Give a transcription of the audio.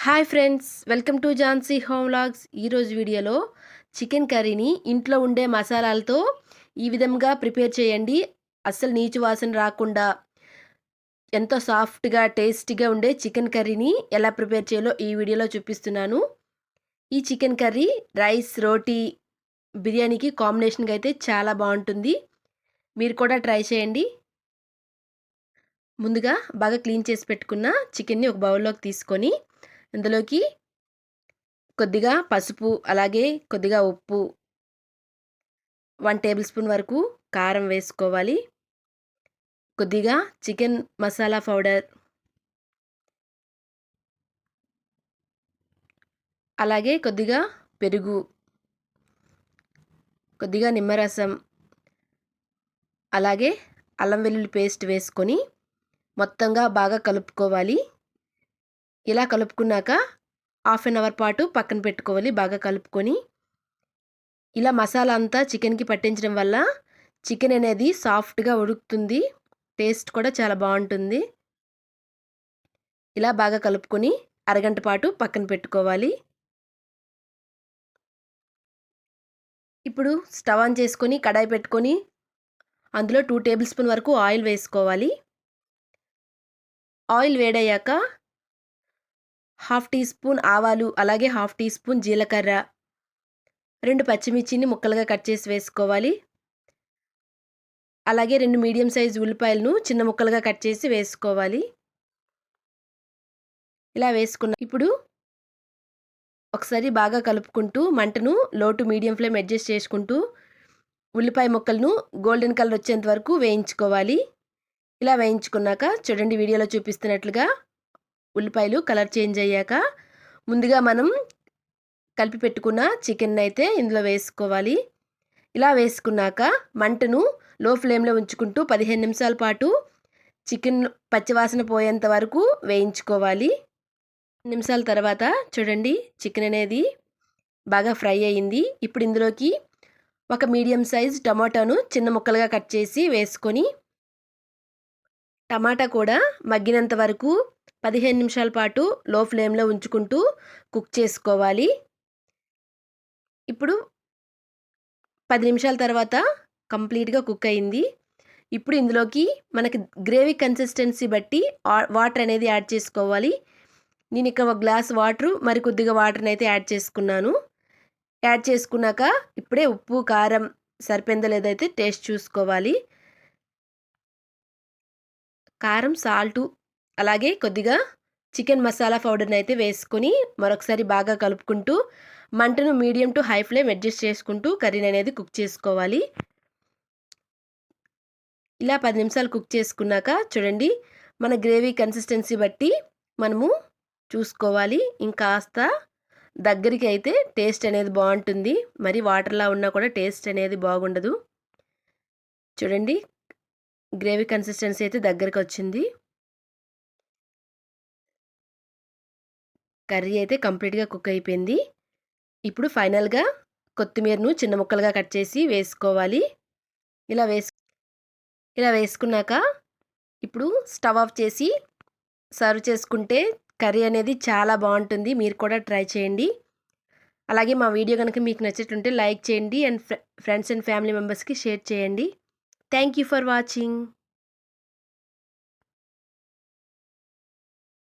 Hi friends, welcome to Jhansi home vlogs. ఈరోజు వీడియోలో chicken కర్రీని ఇంట్లో ఉండే మసాలాలతో ఈ విధంగా ప్రిపేర్ చేయండి. అస్సలు నీచు వాసన రాకుండా ఎంతో సాఫ్ట్గా టేస్టీగా ఉండే చికెన్ కర్రీని ఎలా ప్రిపేర్ చేయాలో ఈ వీడియోలో చూపిస్తున్నాను. ఈ చికెన్ కర్రీ రైస్, రోటీ, బిర్యానీకి కాంబినేషన్గా అయితే చాలా బాగుంటుంది. మీరు కూడా ట్రై చేయండి. ముందుగా బాగా క్లీన్ చేసి పెట్టుకున్న చికెన్ని ఒక బౌల్లోకి తీసుకొని ఇందులోకి కొద్దిగా పసుపు, అలాగే కొద్దిగా ఉప్పు, 1 టేబుల్ స్పూన్ వరకు కారం వేసుకోవాలి. కొద్దిగా చికెన్ మసాలా పౌడర్, అలాగే కొద్దిగా పెరుగు, కొద్దిగా నిమ్మరసం, అలాగే అల్లం వెల్లుల్లి పేస్ట్ వేసుకొని మొత్తంగా బాగా కలుపుకోవాలి. ఇలా కలుపుకున్నాక హాఫ్ అన్ అవర్ పాటు పక్కన పెట్టుకోవాలి. బాగా కలుపుకొని ఇలా మసాలా అంతా చికెన్కి పట్టించడం వల్ల చికెన్ అనేది సాఫ్ట్గా ఉడుకుతుంది, టేస్ట్ కూడా చాలా బాగుంటుంది. ఇలా బాగా కలుపుకొని అరగంట పాటు పక్కన పెట్టుకోవాలి. ఇప్పుడు స్టవ్ ఆన్ చేసుకొని కడాయి పెట్టుకొని అందులో 2 టేబుల్ స్పూన్ వరకు ఆయిల్ వేసుకోవాలి. ఆయిల్ వేడయ్యాక హాఫ్ టీ స్పూన్ ఆవాలు, అలాగే హాఫ్ టీ స్పూన్ జీలకర్ర, 2 పచ్చిమిర్చిని ముక్కలుగా కట్ చేసి వేసుకోవాలి. అలాగే 2 మీడియం సైజు ఉల్లిపాయలను చిన్న ముక్కలుగా కట్ చేసి వేసుకోవాలి. ఇలా ఇప్పుడు ఒకసారి బాగా కలుపుకుంటూ మంటను లో టు మీడియం ఫ్లేమ్ అడ్జస్ట్ చేసుకుంటూ ఉల్లిపాయ ముక్కలను గోల్డెన్ కలర్ వచ్చేంత వరకు వేయించుకోవాలి. ఇలా వేయించుకున్నాక చూడండి, వీడియోలో చూపిస్తున్నట్లుగా ఉల్లిపాయలు కలర్ చేంజ్ అయ్యాక ముందుగా మనం కలిపి పెట్టుకున్న చికెన్ అయితే ఇందులో వేసుకోవాలి. ఇలా వేసుకున్నాక మంటను లో ఫ్లేమ్లో ఉంచుకుంటూ 15 నిమిషాల పాటు చికెన్ పచ్చివాసన పోయేంత వరకు వేయించుకోవాలి. నిమిషాల తర్వాత చూడండి, చికెన్ అనేది బాగా ఫ్రై అయ్యింది. ఇప్పుడు ఇందులోకి ఒక మీడియం సైజ్ టమాటాను చిన్న ముక్కలుగా కట్ చేసి వేసుకొని టమాటా కూడా మగ్గినంత వరకు 15 నిమిషాల పాటు లో ఫ్లేమ్లో ఉంచుకుంటూ కుక్ చేసుకోవాలి. ఇప్పుడు 10 నిమిషాల తర్వాత కంప్లీట్గా కుక్ అయింది. ఇప్పుడు ఇందులోకి మనకి గ్రేవీ కన్సిస్టెన్సీ బట్టి వాటర్ అనేది యాడ్ చేసుకోవాలి. నేను ఇక్కడ ఒక గ్లాస్ వాటర్, మరి కొద్దిగా వాటర్ని అయితే యాడ్ చేసుకున్నాను. యాడ్ చేసుకున్నాక ఇప్పుడే ఉప్పు, కారం సరిపోయిందో లేదైతే టేస్ట్ చూసుకోవాలి. కారం, సాల్టు, అలాగే కొద్దిగా చికెన్ మసాలా పౌడర్ని అయితే వేసుకొని మరొకసారి బాగా కలుపుకుంటూ మంటను medium to high flame adjust చేసుకుంటూ కర్రీని అనేది కుక్ చేసుకోవాలి. ఇలా 10 నిమిషాలు కుక్ చేసుకున్నాక చూడండి, మన గ్రేవీ కన్సిస్టెన్సీ బట్టి మనము చూసుకోవాలి. ఇంకాస్త దగ్గరికి అయితే టేస్ట్ అనేది బాగుంటుంది. మరి వాటర్లా ఉన్నా కూడా టేస్ట్ అనేది బాగుండదు. చూడండి, గ్రేవీ కన్సిస్టెన్సీ అయితే దగ్గరికి వచ్చింది. కర్రీ అయితే కంప్లీట్గా కుక్ అయిపోయింది. ఇప్పుడు ఫైనల్గా కొత్తిమీరను చిన్న ముక్కలుగా కట్ చేసి వేసుకోవాలి. ఇలా వేసుకున్నాక ఇప్పుడు స్టవ్ ఆఫ్ చేసి సర్వ్ చేసుకుంటే కర్రీ అనేది చాలా బాగుంటుంది. మీరు కూడా ట్రై చేయండి. అలాగే మా వీడియో కనుక మీకు నచ్చినట్టుంటే లైక్ చేయండి అండ్ ఫ్రెండ్స్ అండ్ ఫ్యామిలీ మెంబర్స్కి షేర్ చేయండి. Thank you for watching.